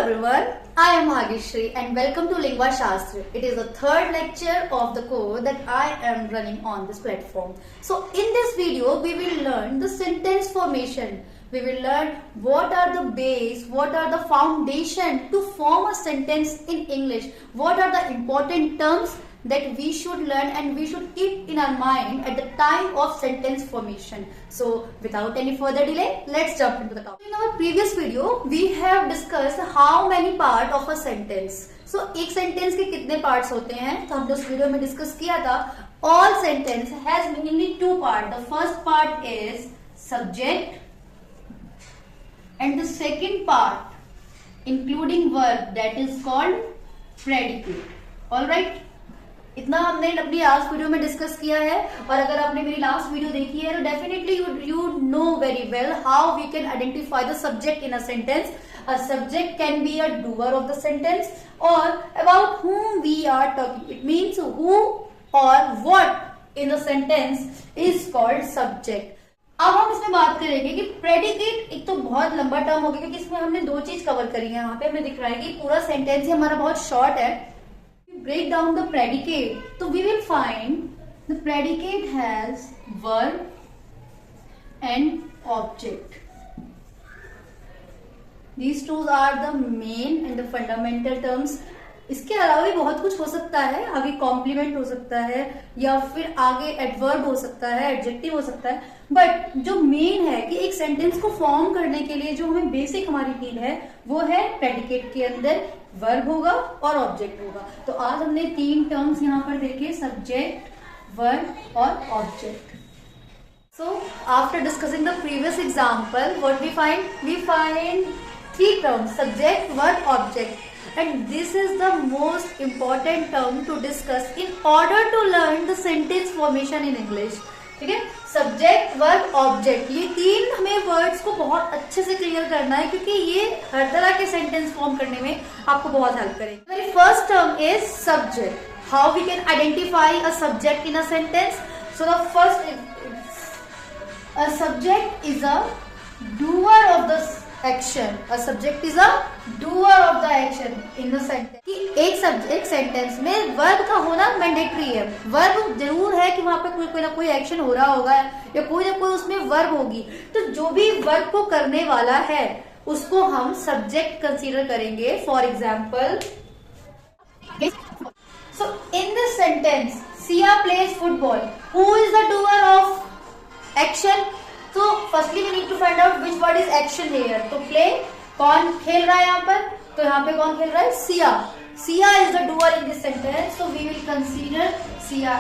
everyone, I am Bhagishri and welcome to Lingua Shastra. It is the third lecture of the course that I am running on this platform. So in this video, we will learn the sentence formation. We will learn what are the base, what are the foundation to form a sentence in English, what are the important terms that we should learn and we should keep in our mind at the time of sentence formation. So without any further delay, let's jump into the topic. In our previous video, we have discussed how many parts of a sentence. So एक sentence के कितने parts होते हैं तो हमने उस video में discuss किया था. All sentence has mainly two parts. The first part is subject and the second part including verb that is called predicate. All right. इतना हमने अपनी लास्ट वीडियो में डिस्कस किया है और अगर आपने मेरी लास्ट वीडियो देखी है तो definitely you know very well how we can identify the subject in a sentence. A subject can be a doer of the sentence और about whom we are talking. It means who or what in the sentence is called subject. अब हम इसमें बात करेंगे कि predicate एक तो बहुत लंबा टर्म हो गया क्योंकि इसमें हमने दो चीज कवर करी है. यहाँ पे हमें दिख रहा है कि पूरा सेंटेंस ही हमारा बहुत शॉर्ट है. Break down the predicate, so we will find the predicate has verb and object. These two are the main and the fundamental terms. इसके अलावा भी बहुत कुछ हो सकता है. आगे कॉम्प्लीमेंट हो सकता है या फिर आगे एडवर्ब हो सकता है, एडजेक्टिव हो सकता है. बट जो मेन है कि एक सेंटेंस को फॉर्म करने के लिए जो हमें बेसिक हमारी नीड है वो है प्रेडिकेट के अंदर वर्ब होगा और ऑब्जेक्ट होगा. तो आज हमने तीन टर्म्स यहाँ पर देखे, सब्जेक्ट, वर्ब और object. So after discussing the previous example what we find three terms, subject, verb, object. And this is the most important term to discuss in order to learn the sentence formation in English. ठीक है, subject, verb, object, ये तीन हमें words को बहुत अच्छे से clear करना है क्योंकि ये हर तरह के सेंटेंस फॉर्म करने में आपको बहुत हेल्प करेंगे. Very first term is subject. How we can identify a subject in a sentence. So the first, a subject is a doer of the action. A subject is a doer of the action in the sentence. एक sentence में verb का होना mandatory है. Verb जरूर है कि वहां पे कोई ना कोई एक्शन हो रहा होगा या कोई ना कोई उसमें वर्ब होगी. तो जो भी वर्ब को करने वाला है उसको हम सब्जेक्ट कंसीडर करेंगे. For example, so in this sentence Siya plays football. Who is the doer of action? तो firstly we need to find out which word is action here. तो प्ले, कौन खेल रहा है यहाँ पर? तो यहाँ पे कौन खेल रहा है? Siya. Siya is the doer in this sentence. So we will consider Siya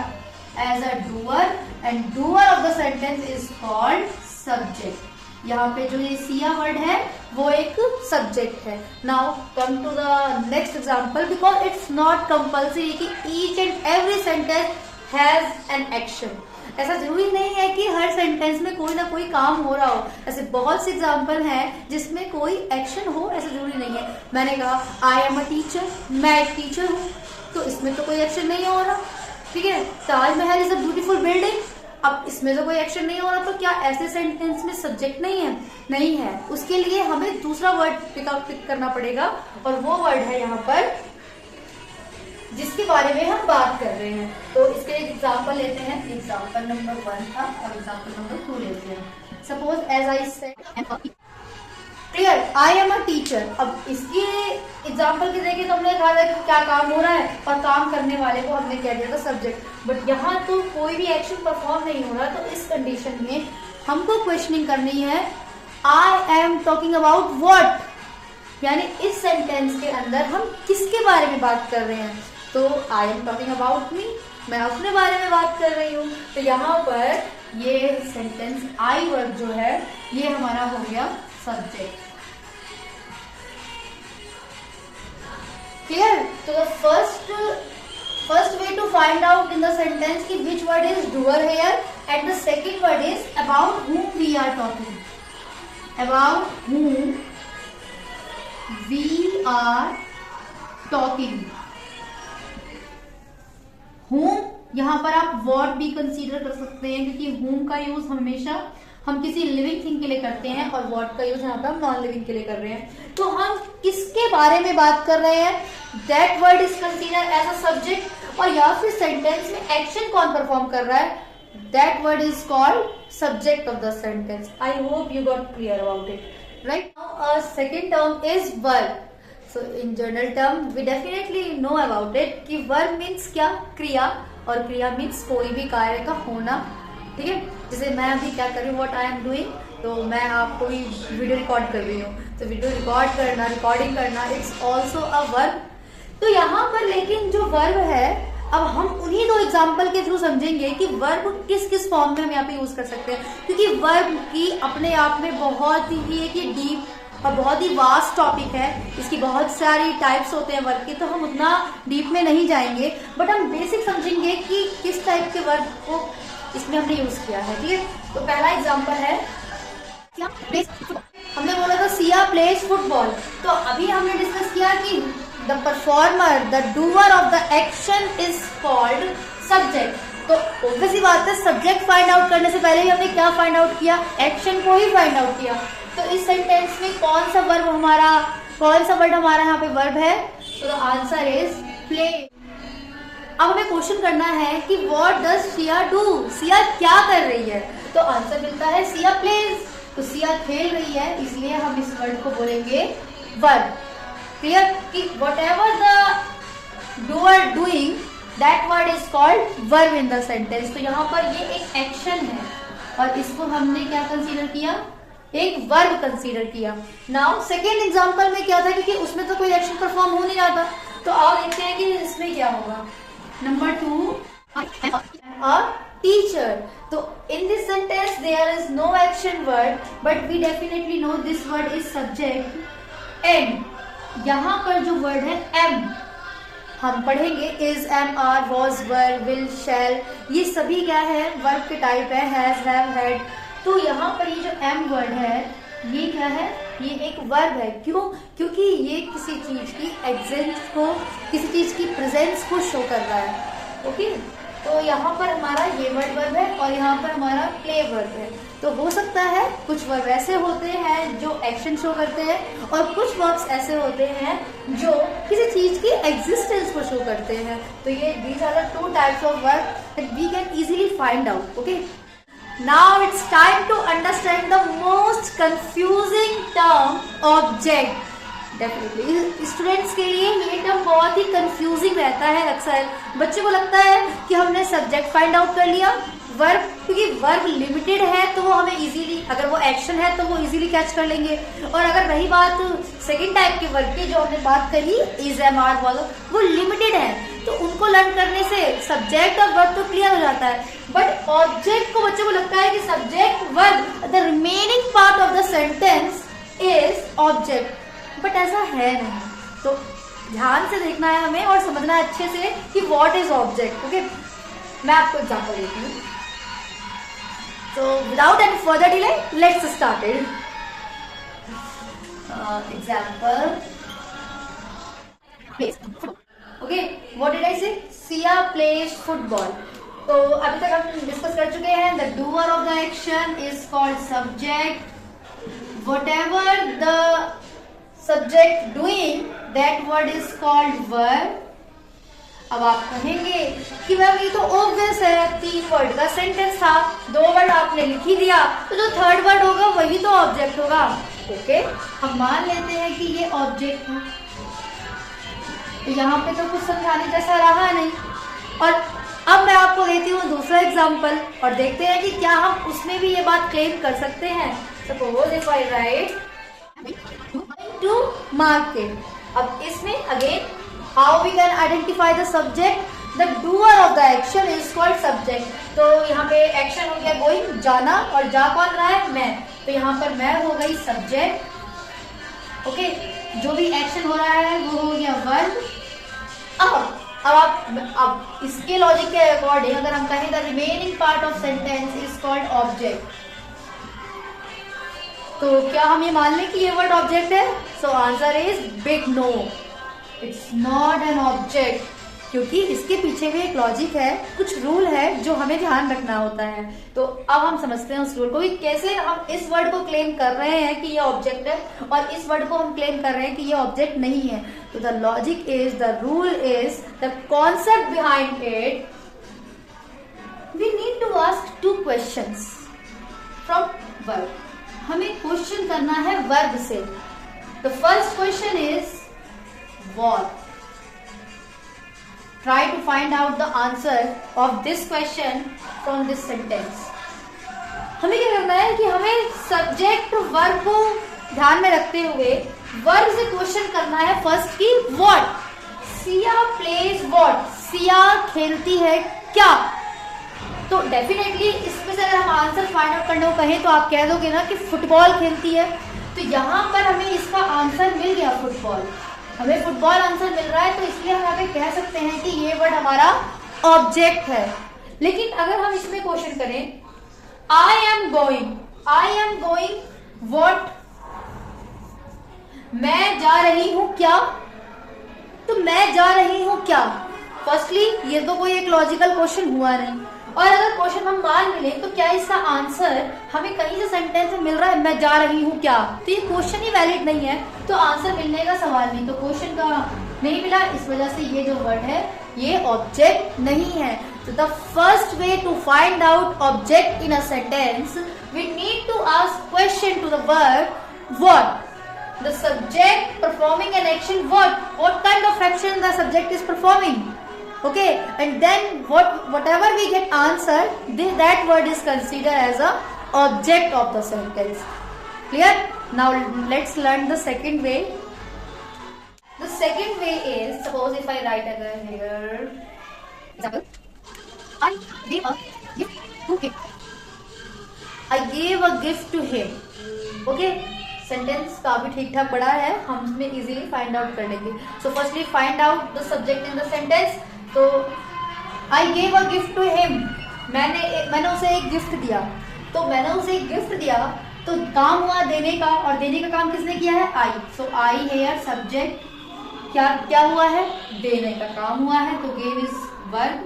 as a doer and doer of the sentence is called subject. यहाँ पे जो ये सिया वर्ड है वो एक सब्जेक्ट है. Now come to the next example because it's not compulsory कि each and every sentence has an action. ऐसा जरूरी नहीं है कि हर सेंटेंस में कोई ना कोई काम हो रहा हो. ऐसे बहुत से एग्जाम्पल हैं जिसमें कोई एक्शन हो, ऐसा जरूरी नहीं है. मैंने कहा आई एम अ टीचर, मैं एक टीचर हूँ, तो इसमें तो कोई एक्शन नहीं हो रहा. ठीक है, Taj Mahal is a beautiful building. अब इसमें तो कोई एक्शन नहीं हो रहा, तो क्या ऐसे सेंटेंस में सब्जेक्ट नहीं है? नहीं है. उसके लिए हमें दूसरा वर्ड पिक करना पड़ेगा और वो वर्ड है यहाँ पर जिसके बारे में हम बात कर रहे हैं. तो इसके एक एग्जाम्पल लेते हैं. एग्जाम्पल नंबर 1 था और एग्जाम्पल नंबर 2 लेते हैं. Suppose as I said clear, I am a teacher. अब इसकी एग्जाम्पल की देखिए तो हमने कहा था कि क्या काम हो रहा है और काम करने वाले को हमने कह दिया था सब्जेक्ट. बट यहाँ तो कोई भी एक्शन परफॉर्म नहीं हो रहा. तो इस कंडीशन में हमको क्वेश्चनिंग करनी है. I am talking about what, यानी इस सेंटेंस के अंदर हम किसके बारे में बात कर रहे हैं. तो I am talking about me, मैं अपने बारे में बात कर रही हूँ. तो यहाँ पर ये सेंटेंस आई वर्ब जो है ये हमारा हो गया सब्जेक्ट. क्लियर. तो the first way to find out in the sentence कि which word is doer here and the second word is about whom we are talking. About whom we are talking. whom यहाँ पर आप what भी consider कर सकते हैं क्योंकि whom का यूज हमेशा हम किसी लिविंग थिंग के लिए करते हैं और व्हाट का यूज यहाँ पे हम नॉन लिविंग के लिए कर रहे हैं। तो हम किसके बारे में बात कर रहे हैं? That word is considered as a subject, और या फिर सेंटेंस में एक्शन कौन परफॉर्म कर रहा है? That word is called subject of the sentence. I hope you got clear about it, right? Now second term is verb. So in general term we definitely know about it कि verb means क्या? क्रिया, और क्रिया means कोई भी कार्य का होना, ठीक है? जैसे मैं अभी क्या कर रही हूँ, what I am doing, तो मैं आपको भी वीडियो रिकॉर्ड कर रही हूँ, तो वीडियो रिकॉर्ड करना, रिकॉर्डिंग करना, इट्स ऑल्सो अ वर्ब। तो यहाँ पर लेकिन जो वर्ब है, अब हम उन्हीं दो एग्जाम्पल के थ्रू समझेंगे कि वर्ब किस किस फॉर्म में हम यहाँ पे यूज कर सकते हैं, क्योंकि वर्ब की अपने आप में बहुत ही एक डीप और बहुत ही वास्ट टॉपिक है। इसकी बहुत सारी टाइप्स होते हैं वर्ब के, तो हम उतना डीप में नहीं जाएंगे, बट हम बेसिक समझेंगे कि किस टाइप के वर्ब को इसमें हमने यूज किया है, ठीक है? तो पहला एग्जांपल है, हमने बोला था सिया प्लेज फुटबॉल। तो अभी हमने डिस्कस किया कि the performer, the doer of the action is called subject. तो ऑब्वियसली बात है, सब्जेक्ट फाइंड आउट करने से पहले ही हमने क्या फाइंड आउट किया? एक्शन को ही फाइंड आउट किया। तो इस सेंटेंस में कौन सा वर्ड हमारा यहाँ पे वर्ब है? तो द आंसर इज प्ले। अब हमें क्वेश्चन करना है कि what does Siya do? Siya क्या कर रही है? तो आंसर मिलता है सिया प्लेज। तो सिया खेल रही है, इसलिए हम इस वर्ड को बोलेंगे वर्ब। क्लियर? कि whatever the doer doing, that word is called verb in the sentence. तो यहाँ पर ये एक एक्शन है और इसको हमने क्या कंसीडर किया? एक वर्ब कंसीडर किया। नाउ सेकेंड एग्जांपल में क्या था, क्योंकि उसमें तो कोई एक्शन परफॉर्म हो नहीं रहा था, तो आओ देखते हैं कि इसमें क्या होगा। Number 2, a teacher. तो in this sentence there is no action word, but we definitely know this word is subject. And यहाँ पर जो वर्ड है एम, हम पढ़ेंगे is, am, are, was, were, will, shall, ये सभी क्या है? वर्ब के टाइप है, हैज, हैव, हैड। तो यहाँ पर ये जो एम वर्ड है, ये क्या है? ये एक वर्ब है। क्यों? क्योंकि ये किसी चीज की एग्जिस्ट को, किसी चीज की प्रेजेंस को शो कर रहा है। ओके, तो यहाँ पर हमारा ये वर्ब है और यहाँ पर हमारा प्ले वर्ब है। तो हो सकता है कुछ वर्ब ऐसे होते हैं जो एक्शन शो करते हैं, और कुछ वर्ब्स ऐसे होते हैं जो किसी चीज की एग्जिस्टेंस को शो करते हैं। तो ये these are the two types of verb that we can easily find out. Okay, now it's time to understand the most confusing term object. Definitely students के लिए ये टर्म बहुत ही कंफ्यूजिंग रहता है। अक्सर बच्चे को लगता है कि हमने सब्जेक्ट फाइंड आउट कर लिया, वर्ब, क्योंकि वर्ब लिमिटेड है तो वो हमें इजीली, अगर वो एक्शन है तो वो इजीली कैच कर लेंगे। और अगर रही बात सेकंड टाइप के वर्ब की जो हमने बात करी, इज, एम, आर, वो लिमिटेड है, तो उनको लर्न करने से सब्जेक्ट और वर्ब तो क्लियर हो जाता है। बट ऑब्जेक्ट को बच्चों को लगता है कि subject, verb, the remaining part of the sentence is object, but ऐसा है नहीं। तो ध्यान से देखना है हमें और समझना है अच्छे से कि व्हाट इज ऑब्जेक्ट। ओके, मैं आपको एग्जांपल देती हूँ। So without any further delay, let's start it. Example. Plays football. Okay, what did I say? Sia plays football. तो अभी तक हम डिस्कस कर चुके हैं। The doer of the action is called subject. Whatever the subject doing, that word is called verb. अब आप कहेंगे कि मैम ये तो ऑब्वियस है, 3 वर्ड का सेंटेंस था, 2 वर्ड आपने लिख ही दिया, तो जो थर्ड वर्ड होगा वही तो ऑब्जेक्ट होगा। ओके, हम मान लेते हैं कि ये ऑब्जेक्ट है, तो यहाँ पे तो कुछ समझाने जैसा रहा नहीं। और अब मैं आपको देती हूँ दूसरा एग्जाम्पल और देखते हैं कि क्या हम उसमें भी ये बात क्लेम कर सकते हैं। Suppose if I write to market, अब इसमें again how we can identify the subject? The doer of the action is called subject. तो यहाँ पे एक्शन हो गया going, जाना, और जा कौन रहा है? मैं। तो यहाँ पर मैं हो गई सब्जेक्ट। ओके, जो भी एक्शन हो रहा है वो हो गया वर्ब। अब इसके लॉजिक के अकॉर्डिंग अगर हम कहें the remaining part of sentence is called object, तो क्या हम ये मान लें कि ये वर्ड ऑब्जेक्ट है? So answer is big no, it's not an object. क्योंकि इसके पीछे भी एक लॉजिक है, कुछ रूल है जो हमें ध्यान रखना होता है। तो अब हम समझते हैं उस रूल को कि कैसे हम इस वर्ड को क्लेम कर रहे हैं कि ये ऑब्जेक्ट है और इस वर्ड को हम क्लेम कर रहे हैं कि ये ऑब्जेक्ट नहीं है। तो the logic is, the rule is, the concept behind it, we need to ask 2 questions from verb. हमें क्वेश्चन करना है वर्ब से। The first question is what? Try to find out the answer of this question from this sentence. हमें क्या करना है कि हमें सब्जेक्ट वर्ब को ध्यान में रखते हुए वर्ब से क्वेश्चन करना है फर्स्ट की what? Siya plays what? Siya खेलती है क्या? तो डेफिनेटली इसमें से अगर हम आंसर फाइंड आउट करने को कहें तो आप कह दोगे ना कि फुटबॉल खेलती है। तो यहाँ पर हमें इसका आंसर मिल गया फुटबॉल, हमें फुटबॉल आंसर मिल रहा है, तो इसलिए हम यहाँ पे कह सकते हैं कि ये वर्ड हमारा ऑब्जेक्ट है। लेकिन अगर हम इसमें क्वेश्चन करें आई एम गोइंग व्हाट? मैं जा रही हूं क्या? तो मैं जा रही हूं क्या, फर्स्टली ये तो कोई एक लॉजिकल क्वेश्चन हुआ नहीं। और अगर क्वेश्चन हम मान मिले तो क्या इसका आंसर हमें कहीं से सेंटेंस में मिल रहा है मैं जा रही हूँ क्या, तो ये क्वेश्चन ही वैलिड नहीं है, तो आंसर मिलने का सवाल नहीं। तो क्वेश्चन का नहीं मिला, इस वजह से ये जो वर्ड है ये ऑब्जेक्ट नहीं है। तो the first way to find out object in a sentence, we need to ask question to the verb what? The subject performing an action, what kind of action the subject is performing, okay, and then whatever we get answer, that word is considered as a object of the sentence. Clear? Now let's learn the second way. The second way is, suppose if I write again here example, I gave a gift to him. I gave a gift to him. Okay, sentence काफी ठीक ठाक पढ़ा है, हम इसमें easily find out कर लेंगे। So firstly find out the subject in the sentence. तो I gave a gift to him, मैंने उसे एक गिफ्ट दिया। तो मैंने उसे एक गिफ्ट दिया तो काम हुआ देने का, और देने का काम किसने किया है? आई। सो आई हेयर सब्जेक्ट, क्या हुआ है? देने का काम हुआ है, तो गेव इज वर्ब।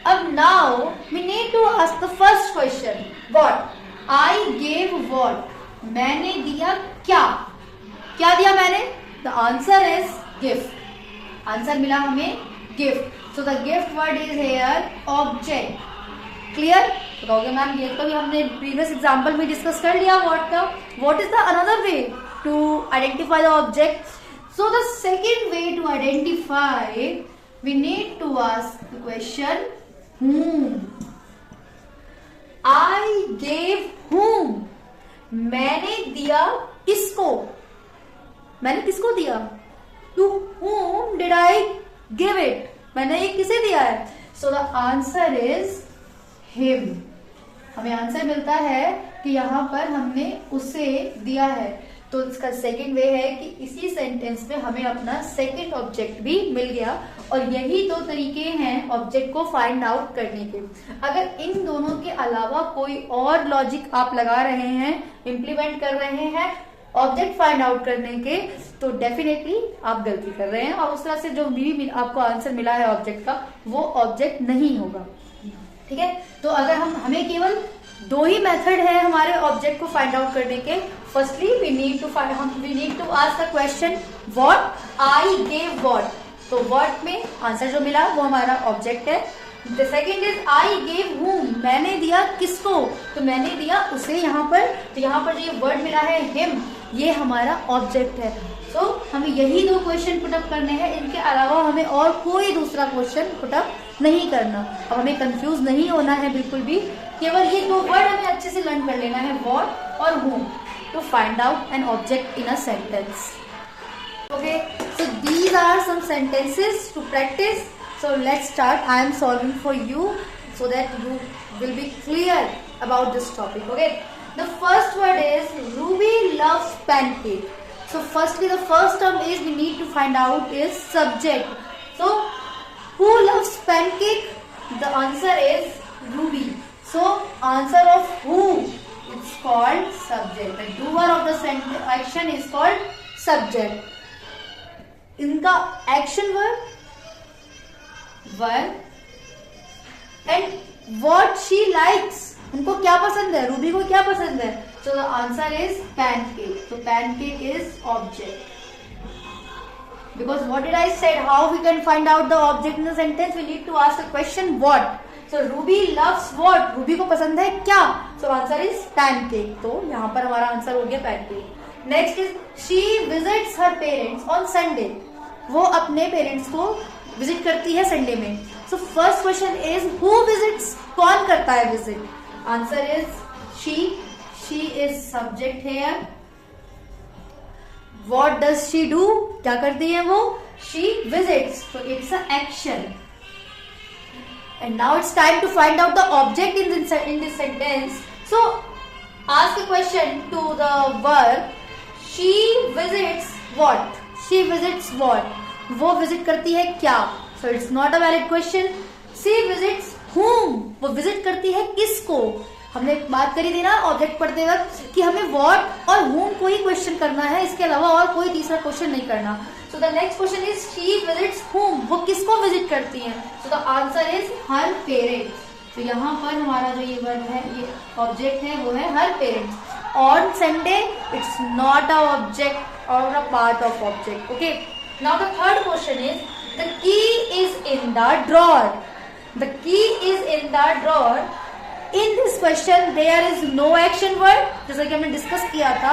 अब now we need to ask the first question what? I gave what? मैंने दिया क्या दिया मैंने? The answer is gift, answer मिला हमें gift. So the gift word is here object. Clear? तो कहोगे मैम ये तो भी हमने प्रीवियस एग्जांपल में डिस्कस कर लिया व्हाट का। What is the another way to identify the object? So the second way to identify, we need to ask the question whom? I gave whom? मैंने दिया किसको? मैंने किसको दिया? To whom did I give it? मैंने ये किसे दिया है? So the answer is him। हमें आंसर मिलता है कि यहाँ पर हमने उसे दिया है। तो इसका सेकंड वे है कि इसी सेंटेंस में हमें अपना सेकंड ऑब्जेक्ट भी मिल गया। और यही 2 तरीके हैं ऑब्जेक्ट को फाइंड आउट करने के। अगर इन दोनों के अलावा कोई और लॉजिक आप लगा रहे हैं, इम्प्लीमेंट कर रहे हैं ऑब्जेक्ट फाइंड आउट करने के, तो डेफिनेटली आप गलती कर रहे हैं, और उस तरह से जो भी आपको आंसर मिला है ऑब्जेक्ट का, वो ऑब्जेक्ट नहीं होगा। ठीक है? तो अगर हमें केवल 2 ही मेथड है हमारे ऑब्जेक्ट को फाइंड आउट करने के। Firstly we need to ask the question what? I gave what? तो व्हाट में आंसर जो मिला वो हमारा ऑब्जेक्ट है। The second is I gave whom? मैंने दिया किसको? तो मैंने दिया उसे यहाँ पर। तो यहाँ पर जो ये वर्ड मिला है him, ये हमारा ऑब्जेक्ट है। तो हमें यही 2 क्वेश्चन पुटअप करने हैं, इनके अलावा हमें और कोई दूसरा क्वेश्चन पुटअप नहीं करना। अब हमें कंफ्यूज नहीं होना है बिल्कुल भी, केवल ये 2 वर्ड हमें अच्छे से लर्न कर लेना है, व्हाट और whom, to find out an object in a sentence. Okay, so these are some sentences to practice. So let's start. I am solving for you so that you will be clear about this topic. Okay, the first word is Ruby loves pancake. So firstly, the first term is we need to find out is subject. So who loves pancake? The answer is Ruby. So answer of who, it's called subject. The doer of the action is called subject. इनका action verb verb and what she likes, उनको क्या पसंद है, Ruby को क्या पसंद है, so the answer is pancake. तो pancake is object, because what did I said, how we can find out the object in the sentence, we need to ask a question what. So Ruby loves what, Ruby को पसंद है क्या, so answer is pancake। तो यहाँ पर हमारा answer हो गया pancake। Next is she visits her parents on Sunday, वो अपने पेरेंट्स को विजिट करती है संडे में। So first question is who visits, कौन करता है visit, answer is she is subject here। What does she do, क्या करती है वो, she visits, so it's an action। And now it's time to find out the object in this sentence। So ask a question to the verb, she visits what, she visits what, वो visit करती है क्या, so it's not a valid question। she visits whom, वो visit करती है किसको, हमने बात करी थी ना ऑब्जेक्ट पढ़ते वक्त कि हमें व्हाट और whom को ही क्वेश्चन करना है, इसके अलावा और कोई तीसरा क्वेश्चन नहीं करना। So the next question is she visits whom, वो किसको विजिट करती हैं, सो the answer is her parents. तो यहाँ पर हमारा जो ये वर्ब है, ये ऑब्जेक्ट है, वो है her parents. On Sunday it's not a object और a part of object. Okay, now the third question is the key is in the drawer, the key is in the drawer. In this question there is no action word, जैसा कि हमने discuss किया था,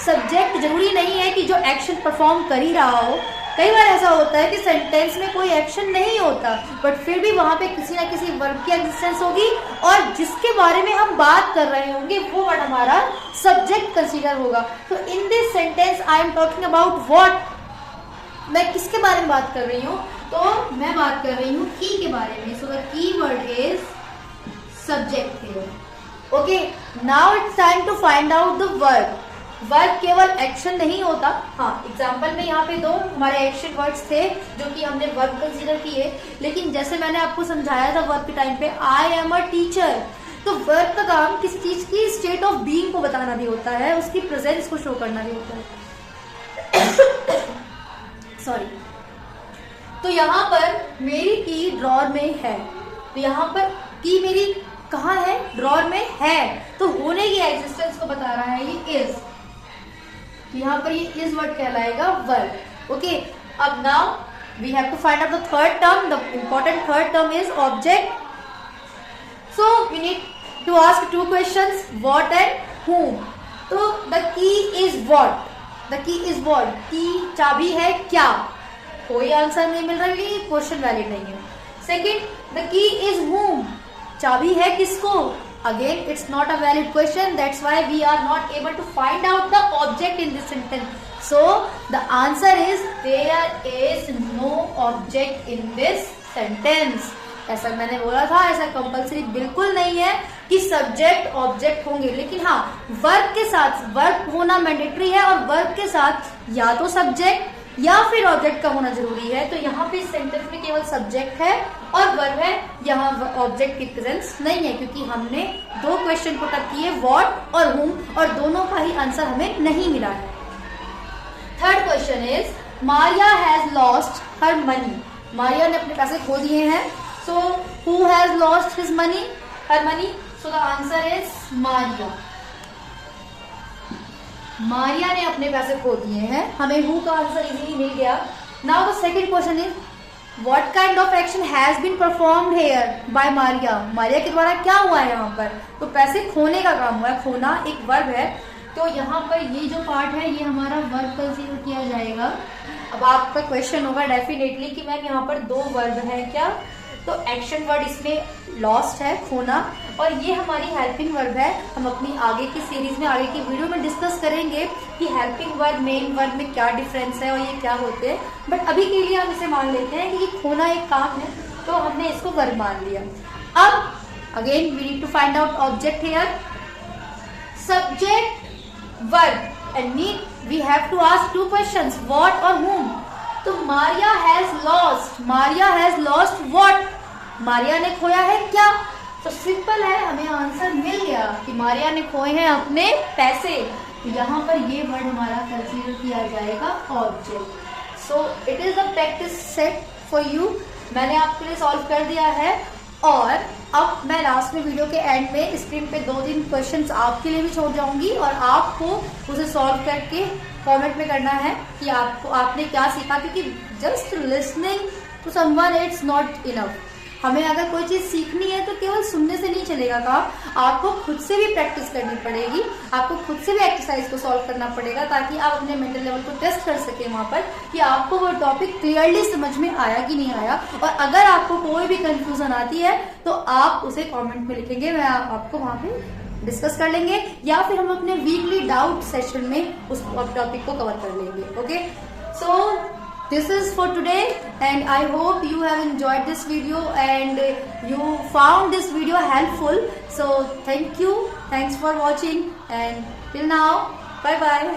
subject जरूरी नहीं है कि जो एक्शन परफॉर्म कर ही रहा हो। कई बार ऐसा होता है कि सेंटेंस में कोई एक्शन नहीं होता बट फिर भी वहां पे किसी ना किसी वर्ब की एग्जिस्टेंस होगी और जिसके बारे में हम बात कर रहे होंगे वो वर्ड हमारा सब्जेक्ट कंसीडर होगा। तो in this sentence I am talking about what, मैं किसके बारे में बात कर रही हूँ, तो मैं बात कर रही हूँ की के बारे में। So the key word is subject here। okay, now it's time to find out the verb। Verb केवल एक्शन नहीं होता, हाँ एग्जाम्पल में यहाँ पे दो हमारे एक्शन वर्ड्स थे जो कि हमने वर्ब कंसीडर किए, लेकिन जैसे मैंने आपको समझाया था वर्ब के टाइम पे, आई एम अ टीचर, तो वर्ब का काम किसी चीज की स्टेट ऑफ बीइंग को बताना भी होता है, उसकी प्रेजेंस को शो करना भी होता है। सॉरी। तो यहाँ पर मेरी की ड्रॉर में है, तो यहाँ पर की मेरी कहाँ है, ड्रॉर में है, तो होने की एग्जिस्टेंस को बता रहा है ये इज, यहाँ पर ये इज वर्ड कहलाएगा वर्ब। ओके, अब now we have to find out the third term, the important third term is object. So we need to ask two questions, what and whom। तो the key is what, the key is what, key चाबी है क्या, कोई answer नहीं मिल रहा, ये question valid नहीं है। Second, the key is whom, चाबी है किसको, again it's not a valid question, that's why we are not able to find out the object in this sentence. So the answer is there is no object in this sentence. ऐसा मैंने बोला था, ऐसा compulsory बिल्कुल नहीं है कि subject object होंगे, लेकिन हाँ वर्ब के साथ, वर्ब होना मैंडेटरी है और वर्ब के साथ या तो सब्जेक्ट या फिर ऑब्जेक्ट का होना जरूरी है। तो यहाँ पे इस सेंटेंस में केवल सब्जेक्ट है और वर्ब है, यहाँ ऑब्जेक्ट की प्रेजेंस नहीं है, क्योंकि हमने दो क्वेश्चन पुट अप किए, व्हाट और whom, और दोनों का ही आंसर हमें नहीं मिला है। Third question is Maria has lost her money, Maria ने अपने पैसे खो दिए हैं। So who has lost his money, her money, so the answer is Maria. Maria ने अपने पैसे खो दिए हैं, हमें हु का आंसर इजीली मिल गया। Now the second question is what kind of action has been performed here by Maria, Maria के द्वारा क्या हुआ है यहाँ पर, तो पैसे खोने का काम हुआ है, खोना एक वर्ब है, तो यहाँ पर ये जो पार्ट है ये हमारा वर्ब कंसीडर किया जाएगा। अब आपका क्वेश्चन होगा डेफिनेटली कि मैम यहाँ पर दो वर्ब है क्या, तो एक्शन वर्ड इसमें लॉस्ट है, खोना, और ये हमारी हेल्पिंग वर्ब है। हम अपनी आगे की सीरीज में, आगे की वीडियो में डिस्कस करेंगे कि हेल्पिंग वर्ब मेन वर्ब में क्या डिफरेंस है और ये क्या होते हैं, बट अभी के लिए हम इसे मान लेते हैं कि खोना एक काम है, तो हमने इसको वर्ब मान लिया। अब again we need to find out object here, subject verb, and need we have to ask two questions, what और whom। तो Maria has lost, Maria has lost what, Maria ने खोया है क्या, तो सिंपल है, हमें आंसर मिल गया कि मारिया ने खोए हैं अपने पैसे। तो यहाँ पर ये वर्ड हमारा कंसीडर किया जाएगा object. So it is the practice set for you मैंने आपके लिए सॉल्व कर दिया है। और अब मैं लास्ट में वीडियो के एंड में स्क्रीन पे 2-3 क्वेश्चंस आपके लिए भी छोड़ जाऊंगी और आपको उसे सॉल्व करके कमेंट में करना है कि आपने क्या सीखा, क्योंकि just listening to someone it's not enough. हमें अगर कोई चीज सीखनी है तो केवल सुनने से नहीं चलेगा काम, आपको खुद से भी प्रैक्टिस करनी पड़ेगी, आपको खुद से भी एक्सरसाइज को सॉल्व करना पड़ेगा, ताकि आप अपने मेंटल लेवल को टेस्ट कर सके वहां पर कि आपको वो टॉपिक क्लियरली समझ में आया कि नहीं आया। और अगर आपको कोई भी कंफ्यूजन आती है तो आप उसे कॉमेंट में लिखेंगे, मैं आपको वहां पे डिस्कस कर लेंगे, या फिर हम अपने वीकली डाउट सेशन में उस टॉपिक को कवर कर लेंगे। Okay, so this is for today and I hope you have enjoyed this video and you found this video helpful. So thanks for watching and till now, bye bye.